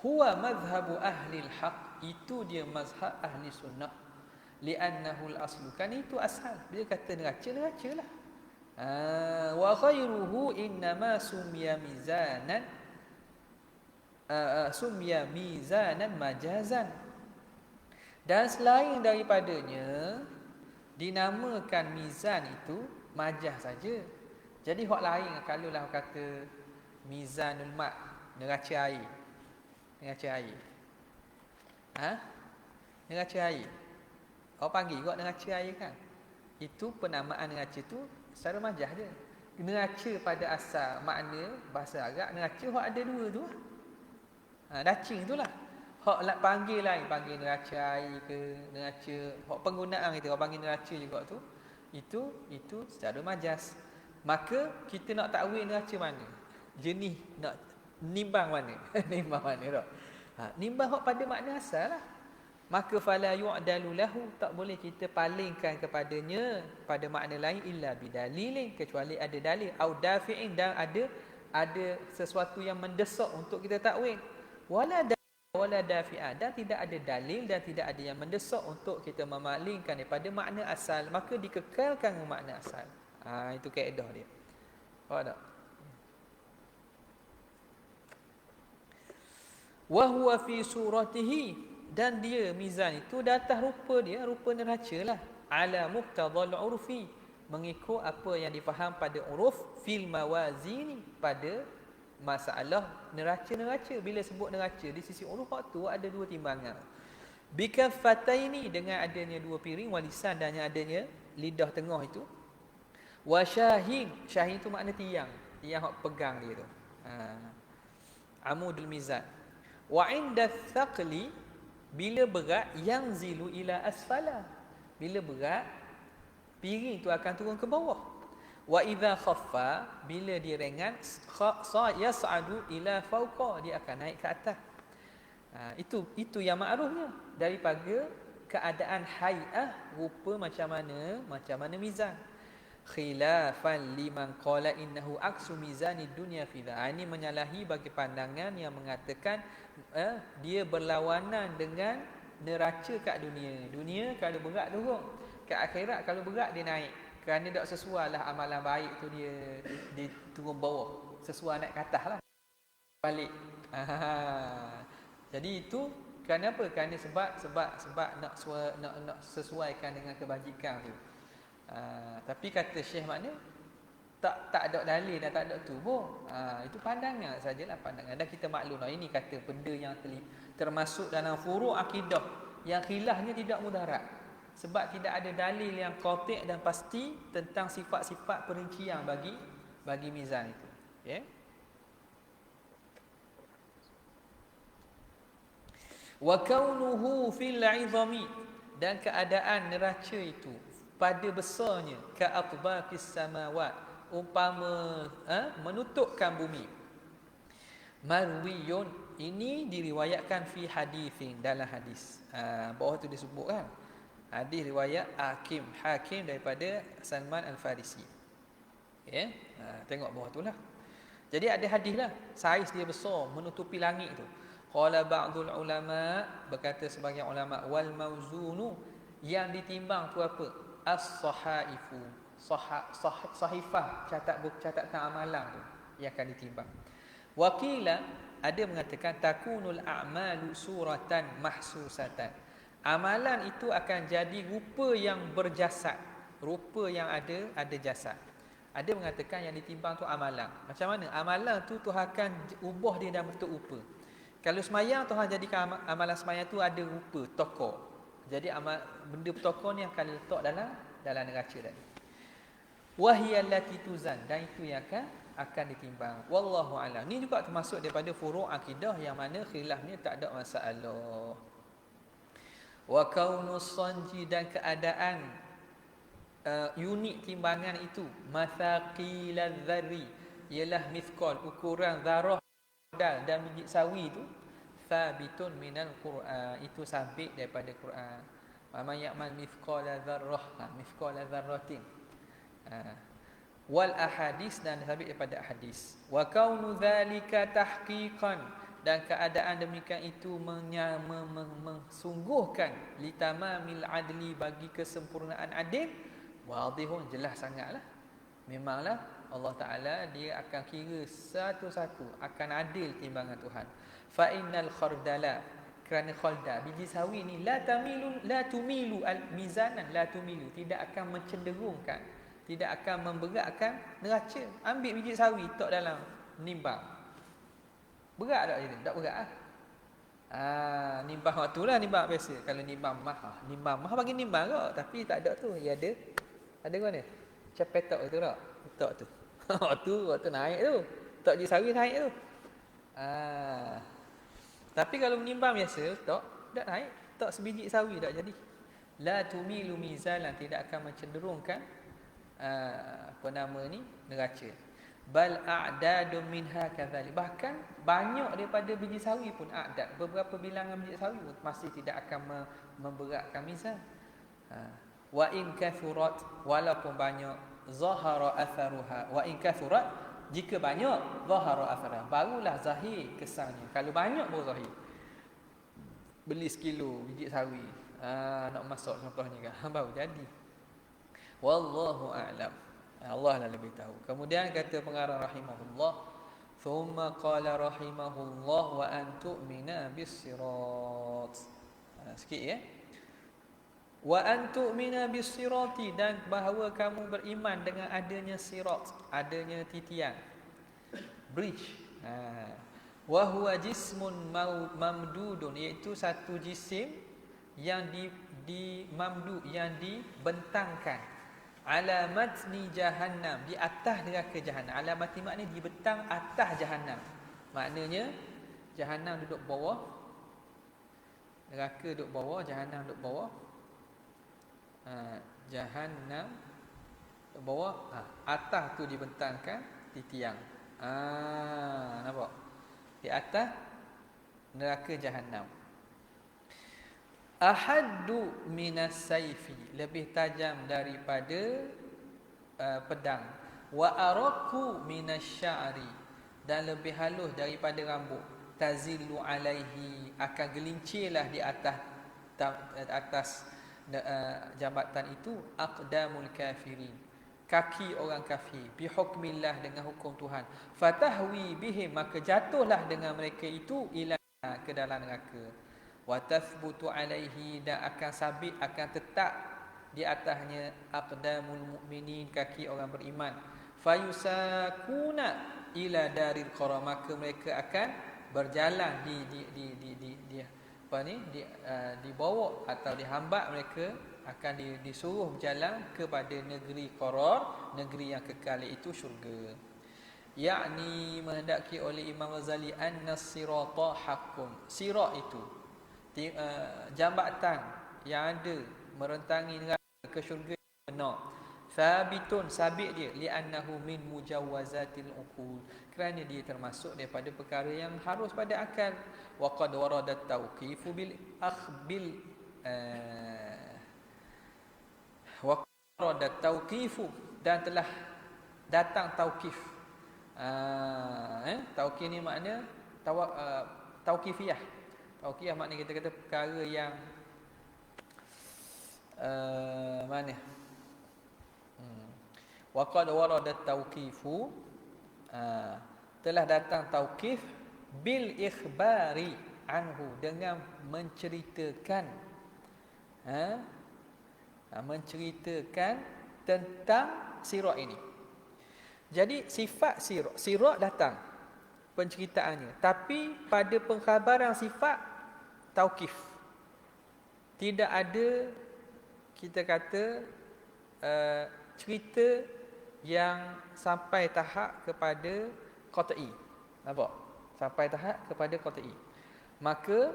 Huwa madhhabu ahli al-haq, itu dia mazhab ahli sunnah. Li'annahu al-aslu, kan itu asal. Dia kata neraca lah. Wa ghairuhu innama sumiya mizanan sumya mizanan majazan. Dan selain daripadanya dinamakan mizan itu majaz saja. Jadi hak lain kalau lah kata mizanul ma', neraca air. Neraca air. Neraca air. Orang panggil juga neraca air kan. Itu penamaan neraca tu secara majaz dia. Neraca pada asal makna bahasa Arab, neraca hak ada dua tu. Dacing itulah. Hak nak panggil lain, panggil neraca air ke, neraca hak penggunaan kita orang panggil neraca juga tu. Itu secara majaz. Maka kita nak takwil neraca mana? Jenis nak nimbang mana? Nimbang mana tak? Nimbang hak pada makna asal lah. Maka fala yu'dalu lahu, tak boleh kita palingkan kepadanya pada makna lain illa bidalilin, kecuali ada dalil au dafi'in, dan ada sesuatu yang mendesak untuk kita takwil. Wala dafi'a, dan tidak ada dalil dan tidak ada yang mendesak untuk kita memalingkan daripada makna asal, maka dikekalkan makna asal. Itu kaedah dia. Faham tak? Wa huwa fi suratihi, dan dia mizan itu datang rupa dia, rupa neraca lah. Ala muqtadal urfi, mengikut apa yang difaham pada uruf, fil mawazini, pada masalah neraca-neraca. Bila sebut neraca di sisi uruf waktu ada dua timbangan. Bikaffataini, dengan adanya dua piring, walisan, dan adanya lidah tengah itu. Wa syahin, syahin itu makna tiang hak pegang dia tu. Amudul mizan. Wa inda thaqli, bila berat, yang zilu ila asfala, bila berat piring itu akan turun ke bawah. Wa idza khaffa, bila dia ringan, yas'adu ila fawqa, dia akan naik ke atas. Itu yang ma'rufnya daripada keadaan hay'ah, rupa macam mana mizan. Khilafan liman qala innahu aksu mizanid dunya fi dha. Ini menyalahi bagi pandangan yang mengatakan dia berlawanan dengan neraca kat dunia. Dunia kalau berat turun, kat akhirat kalau berat dia naik. Kerana tak sesuai lah amalan baik tu dia turun bawah, sesuai naik ke atas lah, balik. Jadi itu kerana apa? Kerana sebab nak sesuaikan dengan kebajikan tu. Tapi kata Syekh makna tak ada dalil dan tak ada tu pun. Itu pandangan sajalah, pandangan. Dan kita maklum ini kata benda yang termasuk dalam furu' akidah yang khilafnya tidak mudarat. Sebab tidak ada dalil yang qati' dan pasti tentang sifat-sifat perincian bagi mizan itu. Okay? Wa kaunuhu fil 'izami, dan keadaan neraca itu pada besarnya, ka atbaqis samawat, umpama menutupkan bumi. Marwiyun, ini diriwayatkan fi hadithin, dalam hadis. Bawah tu disebut kan, hadis riwayat Hakim daripada Salman Al-Farisi. Okay? Tengok bawah tu lah. Jadi ada hadis lah, saiz dia besar, menutupi langit tu. Qala ba'dul ulama, berkata sebagian ulama, wal mauzunu, yang ditimbang tu apa? As-sahaifu, sahifah, catatan amalan tu yang akan ditimbang. Wakila, ada mengatakan takunul a'malu suratan mahsusatan, amalan itu akan jadi rupa yang berjasad, rupa yang ada jasad. Ada mengatakan yang ditimbang tu amalan. Macam mana? Amalan tu Tuhan akan ubah dia dalam bentuk rupa. Kalau semayang, Tuhan jadikan amalan semayang tu ada rupa tokok. Jadi benda bertokor ni akan letak dalam neraca tadi. Wahiyallati tuzan, dan itu yang akan ditimbang. Wallahu a'lam. Ni juga termasuk daripada furu' akidah yang mana khilafnya tak ada masalah. Wa kaunus sanji, dan keadaan unit timbangan itu, mathaqilaz zarri, ialah mithqal, ukuran zarah dan biji sawi itu, thabitun minal Qur'an, itu sabit daripada Quran. Man ya'mal mithqala dzarrah, mithqala dzarratin. Wal ahadis, dan sabit daripada hadis. Wa kaunu dzalika tahqiqan, dan keadaan demikian itu mensungguhkan litamamil adli, bagi kesempurnaan adil, wadihun, jelas sangatlah. Memanglah Allah Ta'ala dia akan kira satu-satu, akan adil timbangan Tuhan. Fa innal khardala, kerana khaldal, biji sawi ni la tumilu al mizanan, la tumilu, tidak akan mencenderungkan, tidak akan memberatkan neraca. Ambil biji sawi letak dalam nimbang, berat tak dia? Tak berat ah. Nimbang waktu lah, nimbang biasa. Kalau nimbang mah bagi nimbang kok, tapi tak ada tu. Ya ada mana? Macam petak tu tak? Petak tu. waktu naik tu. Tak je sari naik tu. Tapi kalau menimbang biasa, tak naik. Tak sebiji sawi tak jadi. La tumilu mizalan, tidak akan mencenderungkan neraca. Bal a'dadun minha kadzalik. Bahkan banyak daripada biji sawi pun a'dad, beberapa bilangan biji sawi pun masih tidak akan memberatkan mizan. Wa in kathurat, walaupun banyak, zahara atharuha. Wa in kathurat, jika banyak, zahara atharuha, barulah zahir kesannya. Kalau banyak baru zahir. Beli sekilo biji sawi, nak masak contohnya kan, baru jadi. Wallahu a'lam. Allah lah lebih tahu. Kemudian kata pengarang rahimahullah, thumma qala rahimahullah wa an tu'mina bis-sirat. Sikit ya. Wa an tu'mina bis-sirati, dan bahawa kamu beriman dengan adanya sirat, adanya titian, bridge. Wa huwa jismun mamdudun, iaitu satu jisim yang di mamdud, yang dibentangkan, ala matni jahannam, di atas neraka jahannam. Alamat maknanya dibentang atas jahannam. Maknanya jahannam duduk bawah, neraka duduk bawah, jahannam duduk bawah. Jahannam duduk bawah, atas tu dibentangkan di tiang. Nampak? Di atas neraka jahannam. Ahaddu minas saifi, lebih tajam daripada pedang. Wa araku minas sya'ri, dan lebih halus daripada rambut. Tazillu alaihi, akan gelincirlah di atas jambatan itu, aqdamul kafirin, kaki orang kafir, bihukmillah, dengan hukum Tuhan. Fatahwi bihim, maka jatuhlah dengan mereka itu ila, ke dalam neraka. Wa tathbutu alaihi, dan akan sabit, akan tetap di atasnya, aqdamul mu'minin, kaki orang beriman. Fayusakuna ila daril qarar, maka mereka akan berjalan dibawa atau dihambat, mereka akan disuruh berjalan kepada negeri qarar, negeri yang kekal, iaitu syurga. Yakni menghendaki oleh Imam Ghazali, anna sirata haqqun, sirat itu jambatan yang ada merentangi neraka ke syurga, benar. Sabitun, sabit dia, li'annahu min mujawwazatil uqul, kerana dia termasuk daripada perkara yang harus pada akal. Wa qad warada tawqifu bil akhbil wa warada tawqifu, dan telah datang tauqif. Tauqif ni makna tauqifiyah. Tauqifiyah makna kita kata perkara yang mana? Wa qad warada tauqifu, telah datang tauqif bil ikhbari anhu, dengan menceritakan menceritakan tentang sirat ini. Jadi sifat sirat datang penceritaannya, tapi pada pengkhabaran sifat tauqif. Tidak ada, kita kata, cerita yang sampai tahap kepada qat'i. Nampak? Sampai tahap kepada qat'i. Maka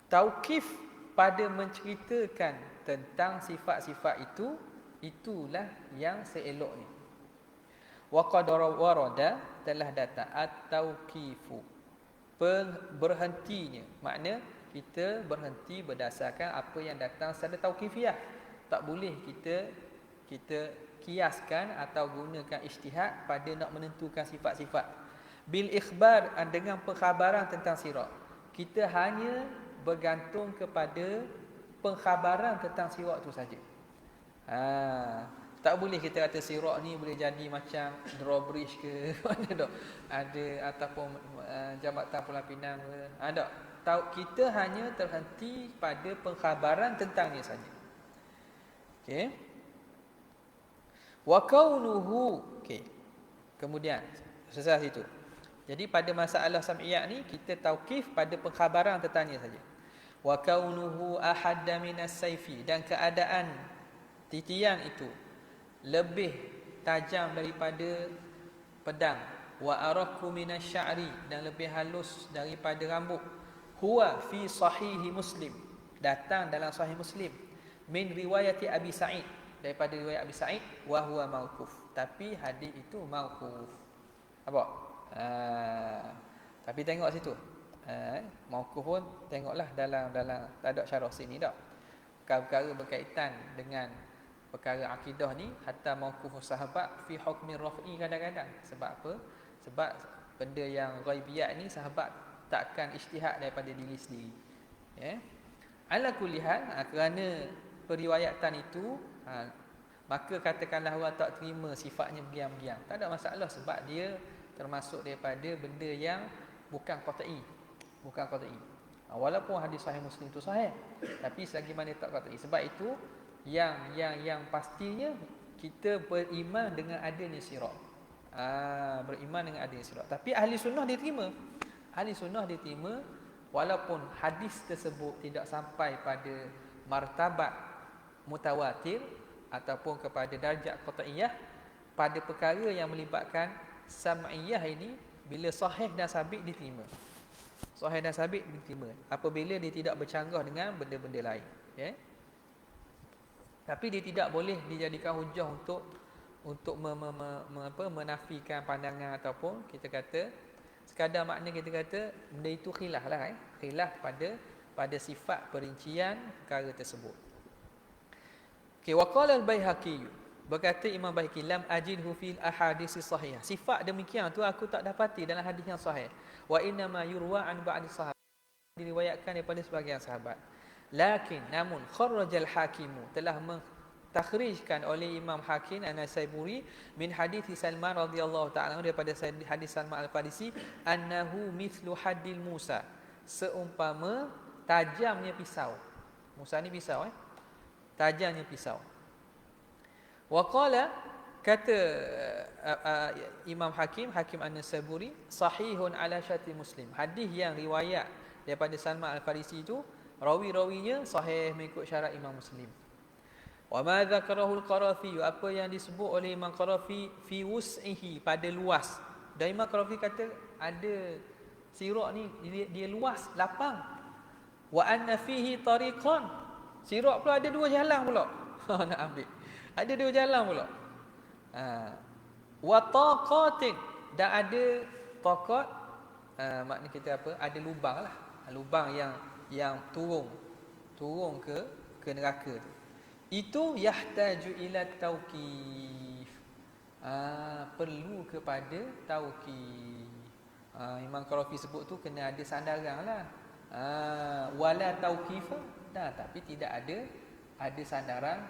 tauqif pada menceritakan tentang sifat-sifat itu, itulah yang seeloknya. Wa qad warada, telah datang at-tauqifu, berhentinya. Makna kita berhenti berdasarkan apa yang datang secara tauqifiyah. Tak boleh kita kiaskan atau gunakan ijtihad pada nak menentukan sifat-sifat. Bil ikhbar, dengan pengkhabaran tentang sirat. Kita hanya bergantung kepada pengkhabaran tentang sirat itu saja. Tak boleh kita kata sirak ni boleh jadi macam drawbridge ke mana dah. Ada ataupun Jambatan Pulau Pinang ke. Ada. Tahu kita hanya terhenti pada pengkhabaran tentangnya saja. Okey. Wa kaunuhu. Okey. Kemudian selesai situ. Jadi pada masalah sam'iyah ni kita tauqif pada pengkhabaran tentangnya saja. Wa kaunuhu ahadda minas sayfi, dan keadaan titian itu lebih tajam daripada pedang. Wa araku minas sya'ri, dan lebih halus daripada rambut. Huwa fi sahihi Muslim, datang dalam sahih Muslim, min riwayati Abi Sa'id, daripada riwayat Abi Sa'id, wa huwa mauquf, tapi hadis itu mauquf. Apa? Tapi tengok situ. Mauquf pun tengoklah dalam tak ada syarah sini dah. Perkara berkaitan dengan perkara akidah ni, hatta mauquf sahabat fi hukmi raf'i kadang-kadang. Sebab apa? Sebab benda yang ghaibiyat ni sahabat takkan ijtihad daripada diri sendiri. Ya. Ala kulli hal, kerana periwayatan itu, maka katakanlah orang tak terima sifatnya diam-diam, tak ada masalah, sebab dia termasuk daripada benda yang bukan qat'i. Bukan qat'i. Walaupun hadis sahih Muslim itu sahih, tapi selagi mana tak qat'i. Sebab itu yang pastinya kita beriman dengan adanya sirat. Beriman dengan adanya sirat. Tapi ahli sunnah dia terima. Ahli sunnah dia terima walaupun hadis tersebut tidak sampai pada martabat mutawatir ataupun kepada darjat qat'iyah, pada perkara yang melibatkan sam'iyah ini, bila sahih dan sabit diterima. Sahih dan sabit diterima apabila dia tidak bercanggah dengan benda-benda lain, ya. Tapi dia tidak boleh dijadikan hujah untuk menafikan pandangan, ataupun kita kata sekadar makna kita kata benda itu khilaf lah, khilaf pada sifat perincian perkara tersebut. Okey, wa qala al-Baihaqi, berkata Imam Baihaqi, lam ajidhu fil ahadits sahihah, sifat demikian tu aku tak dapati dalam hadis yang sahih. Wa inna ma yurwa an ba'd sahabat, diriwayatkan daripada sebahagian sahabat. Lakin namun kharrajal hakimu, telah takhrijkan oleh Imam Hakim An-Nasaiburi min hadis Salman radhiyallahu ta'ala, daripada hadis Salman Al-Farisi, annahu mithlu haddil Musa, seumpama tajamnya pisau. Musa ni pisau, tajamnya pisau. Wa qala, kata Imam Hakim An-Nasaiburi, sahihun ala syarti Muslim, hadis yang riwayat daripada Salman Al-Farisi itu rawi-rawinya sahih mengikut syarat Imam Muslim. Wa ma dzakarahu al-Qarafi, apa yang disebut oleh Imam Qarafi fi wus'ihi, pada luas. Dan Imam Qarafi kata ada sirat ni dia luas, lapang. Wa anna fihi tariqan, sirat pula ada dua jalan pula. Nak ambil. Ada dua jalan pula. Wa taqatin, dan ada taqat, makna kita apa? Ada lubang lah. Lubang yang turun ke neraka tu. Itu yahtaju ila tauqif, perlu kepada tauqif. Imam Qarafi sebut tu kena ada sandaran lah. Wala tauqif, tapi tidak ada sandaran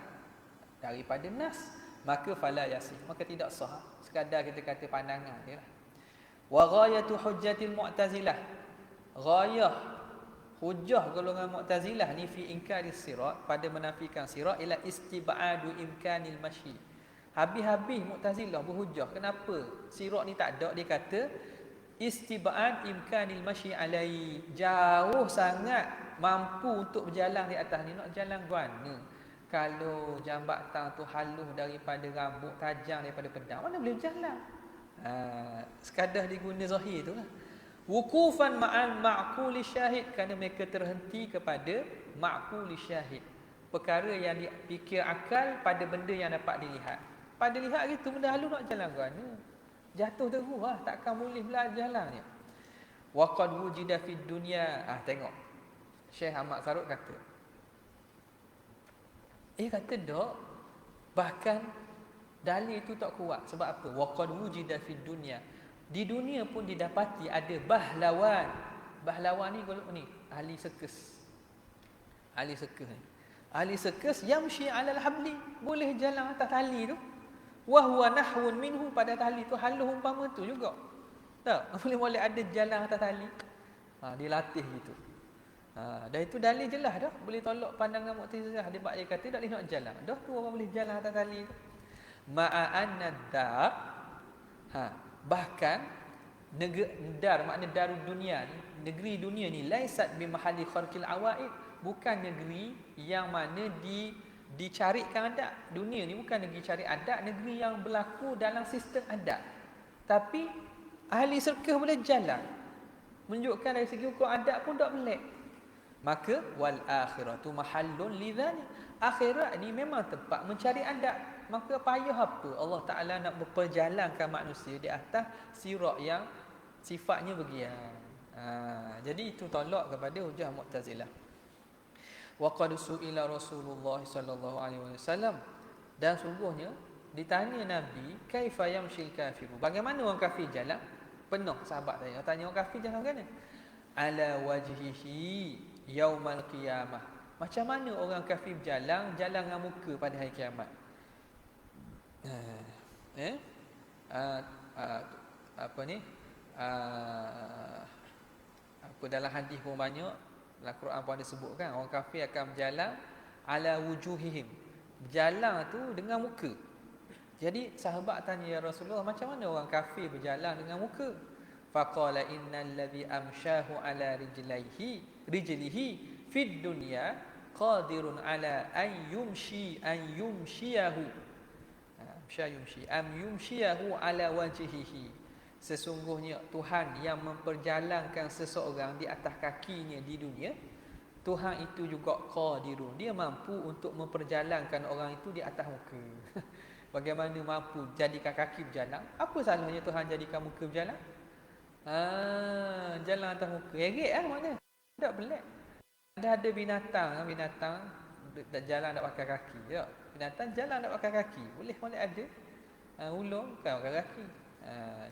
daripada nas, maka fala yasih, maka tidak sah. Sekadar kita kata pandangan dia lah. Wa ghayatu hujjatil mu'tazilah, ghayah hujah golongan Mu'tazilah ni fi inkari sirat, pada menafikan sirat, ila istib'adu imkanil masyi. Habis-habis Mu'tazilah berhujah kenapa sirat ni tak ada, dia kata istib'ad imkanil masyi alai, jauh sangat mampu untuk berjalan di atas ni. Nak jalan mana kalau jambatan tu halus daripada rambut, tajam daripada pedang, mana boleh berjalan? Sekadar diguna zahir tu lah. Wukufan ma'al ma'quli syahid, kerana mereka terhenti kepada ma'quli syahid, perkara yang dipikir akal pada benda yang dapat dilihat. Pada lihat gitu benda halus, nak jalan mana? Jatuh terus lah, takkan boleh belajar lah ni. Wa qad wujida fid dunya, tengok Syekh Ahmad Sarut kata, kata tak, bahkan dalil itu tak kuat. Sebab apa? Wa qad wujida fid dunya, di dunia pun didapati ada bahlawan. Bahlawan ni ahli sirkus. Ahli sirkus ni. Ahli sirkus yamshi 'alal habli, boleh jalan atas tali tu. Wa huwa nahwun minhu, pada tali tu halus umpama tu juga. Tak, boleh ada jalan atas tali. Dilatih gitu. Dan itu dalil jelas dah, boleh tolak pandangan Mu'tazilah. Dia kata tak boleh nak jalan. Dah tu orang boleh jalan atas tali tu. Ma'a anna dar, bahkan dar makna darud dunia ni, negeri dunia ni, laisat bi mahalli kharqil awaid, bukan negeri yang mana dicarikan adat. Dunia ni bukan negeri cari adat, negeri yang berlaku dalam sistem adat. Tapi ahli sirkus boleh jalan, menunjukkan dari segi hukum adat pun tak pelik. Maka wal akhiratu mahallun lidzalik, akhirat ni memang tempat mencari adat. Maka payah apa Allah Ta'ala nak berperjalankan manusia di atas sirat yang sifatnya begian. Jadi itu tolak kepada hujah Mu'tazilah. Wa qad su'ila Rasulullah sallallahu alaihi wasallam, dan sungguhnya ditanya Nabi, kaifa yamshil kafiru, bagaimana orang kafir jalan? Penuh sahabat tanya orang kafir jalan macam mana? Ala wajhihi yaumal qiyamah, macam mana orang kafir jalan dengan muka pada hari kiamat? Apa dalam hadis pun banyak, dalam Quran pun ada sebutkan orang kafir akan berjalan ala wujuhihim, berjalan tu dengan muka. Jadi sahabat tanya, ya Rasulullah, macam mana orang kafir berjalan dengan muka? Faqala innal ladzi amshahu ala rijlihi fid dunya qadirun ala an yumshiyahu ala wajhihi. Sesungguhnya Tuhan yang memperjalankan seseorang di atas kakinya di dunia, Tuhan itu juga qadirun, dia mampu untuk memperjalankan orang itu di atas muka. Bagaimana mampu jadikan kaki berjalan? Apa salahnya Tuhan jadikan muka berjalan? Jalan atas muka. Erik maknanya. Tak pelik. Ada binatang jalan nak pakai kaki. Ya. Binatang jalan nak pakai kaki. Boleh ada. Ulung kan pakai kaki.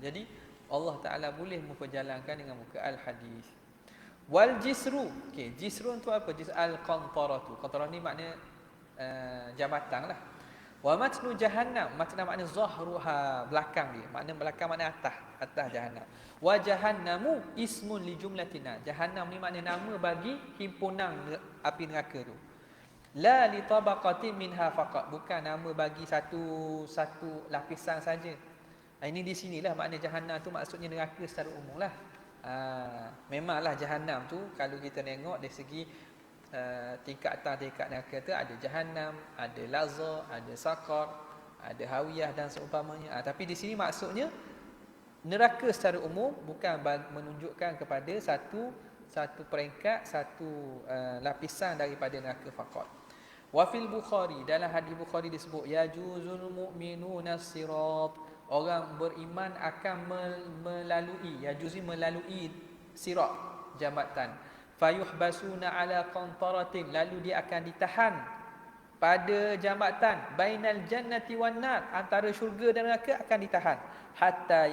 Jadi Allah Ta'ala boleh memperjalankan dengan muka. Al-hadis. Wal jisru. Okey, jisru tu apa? Al-qantaratu. Qantarah ni makna jabatan lah. Wa matnu jahannam, matna makna zahruha, belakang dia. Makna belakang makna atas jahannam. Wa jahannamu ismun li jumlatina. Jahannam ni makna nama bagi himpunan api neraka tu. La li tabaqatin minha faqat, bukan nama bagi satu lapisan saja. Ini di sinilah makna jahannam tu, maksudnya neraka secara umum lah. Memanglah jahannam tu kalau kita tengok dari segi tingkat neraka tu, ada jahannam, ada lazza, ada saqar, ada hawiyah dan seumpamanya. Tapi di sini maksudnya neraka secara umum, bukan menunjukkan kepada satu peringkat, satu lapisan daripada neraka faqat. Wa fil Bukhari, dalam hadis Bukhari disebut yajuzul mu'minuna sirat, orang beriman akan melalui sirat, jambatan. Fayuhbasuna ala qantaratin, lalu dia akan ditahan pada jambatan bainal jannati wan nar, antara syurga dan neraka akan ditahan, hatta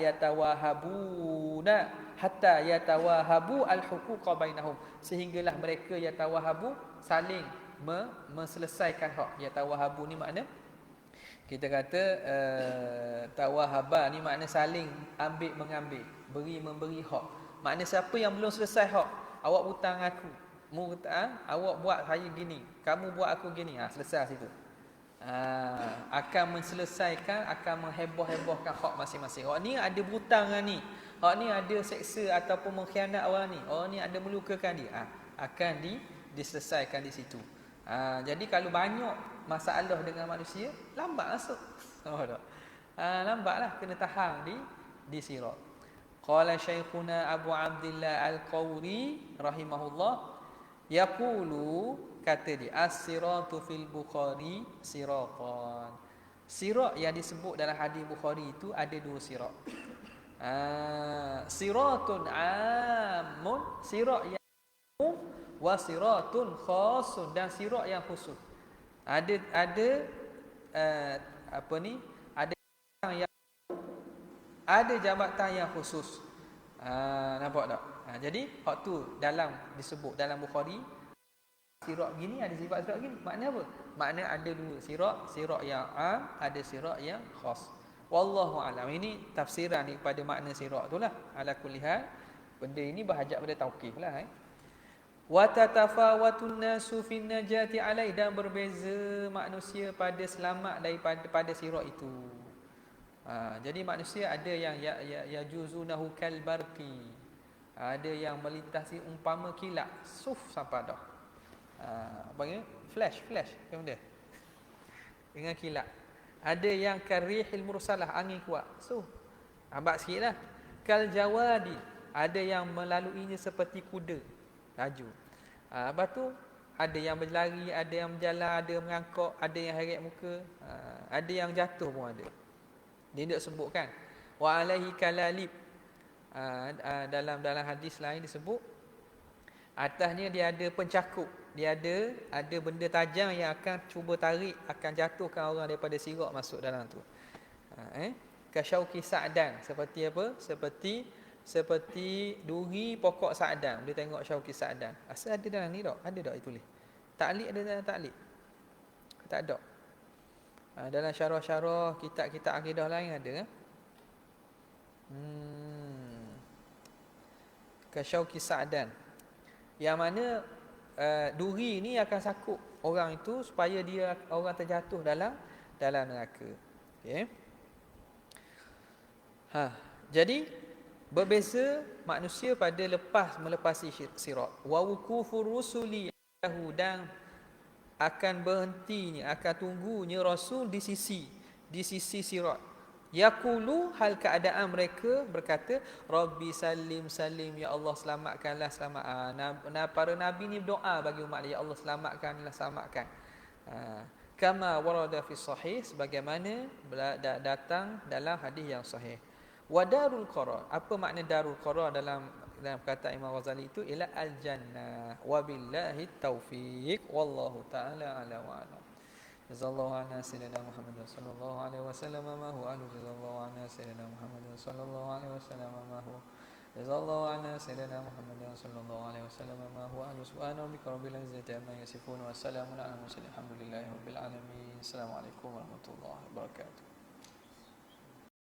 yatawahabu al-huquqa bainahum, sehinggalah mereka yatawahabu saling menyelesaikan hak. Yatawahabu ni makna kita kata tawahaba ni makna saling ambil mengambil, beri memberi hak. Makna siapa yang belum selesai hak, awak hutang aku, awak buat saya gini, kamu buat aku gini, selesai situ. Akan menselesaikan, akan mengheboh-hebohkan hak masing-masing. Orang ni ada berhutang dengan ni, orang ni ada seksa ataupun mengkhianat orang ni, orang ni ada melukakan dia, akan diselesaikan di situ. Jadi kalau banyak masalah dengan manusia, lambat masuk. Lambatlah kena tahan di sirat. Qala Syekhuna Abu Abdillah Al-Qawri rahimahullah, yaqulu, kata dia, as-siratu fil Bukhari siratan. Sirat yang disebut dalam hadis Bukhari itu ada dua sirat. Siratun amun, sirat yang umum, wa siratun khasun, dan sirat yang khusus. Ada jabatan yang khusus. Nampak tak? Jadi hak tu disebut dalam Bukhari sirat gini, ada sifat sirat gini. Makna apa? Makna ada dua sirat yang am, ada sirat yang khas. Wallahu alam. Ini tafsiran daripada makna sirat itulah. Ala kulli hal, benda ini berhajat pada tauqif lah. Wa tatafawatun nasu fin najati alai, dan berbeza manusia pada selamat daripada sirat itu. Jadi manusia ada yang ya juzunahu kal barqi, ada yang melintasi umpama kilat, suf sampai dah. Panggil flash macam dia dengan kilat. Ada yang karihil mursalah, angin kuat, suf lambat sikitlah. Kal jawadi, ada yang melaluinya seperti kuda laju. Lepas tu ada yang berlari, ada yang berjalan, ada yang merangkak, ada yang heret muka, ada yang jatuh pun ada. Dia tidak sebutkan. Wa alaihi kalalib, dalam hadis lain disebut atasnya dia ada pencakup, dia ada benda tajam yang akan cuba tarik, akan jatuhkan orang daripada sirat masuk dalam tu. Kasyauki sa'dan, seperti apa? Seperti duri pokok sa'dan. Dia tengok syauki sa'dan. Asal ada dalam ni tak? Ada tak ditulis? Ta'liq ada dalam ta'liq? Tak ada. Dalam syarah-syarah kitab-kitab akidah lain ada. Kasyauki sa'dan, yang mana duri ni akan sakut orang itu supaya orang terjatuh dalam neraka. Okey. Jadi berbeza manusia pada melepasi sirat. Wa wukufur rusuli dan akan berhentinya, akan tunggunya rasul di sisi sirat. Yaqulu, hal keadaan mereka berkata, Rabbi salim ya Allah selamatkanlah, para nabi ni berdoa bagi umat dia, ya Allah selamatkan. Kama warada fi sahih, sebagaimana datang dalam hadis yang sahih. Wa darul qarar, apa makna darul qarar dalam kata Imam Ghazali itu? Ila al jannah. Wabillahi taufiq, wallahu taala ala wa alam. Jazallahu anna sayyidina Muhammad sallallahu alaihi wasallam ma huwa alu. Jazallahu anna sayyidina Muhammad sallallahu alaihi wasallam ma huwa. Jazallahu anna sayyidina Muhammad sallallahu alaihi wasallam ma huwa alu. Subhana rabbika rabbil izzati amma yasifun wa salamun ala al mursalin. Alhamdulillahi rabbil alamin. Assalamualaikum warahmatullahi wabarakatuh.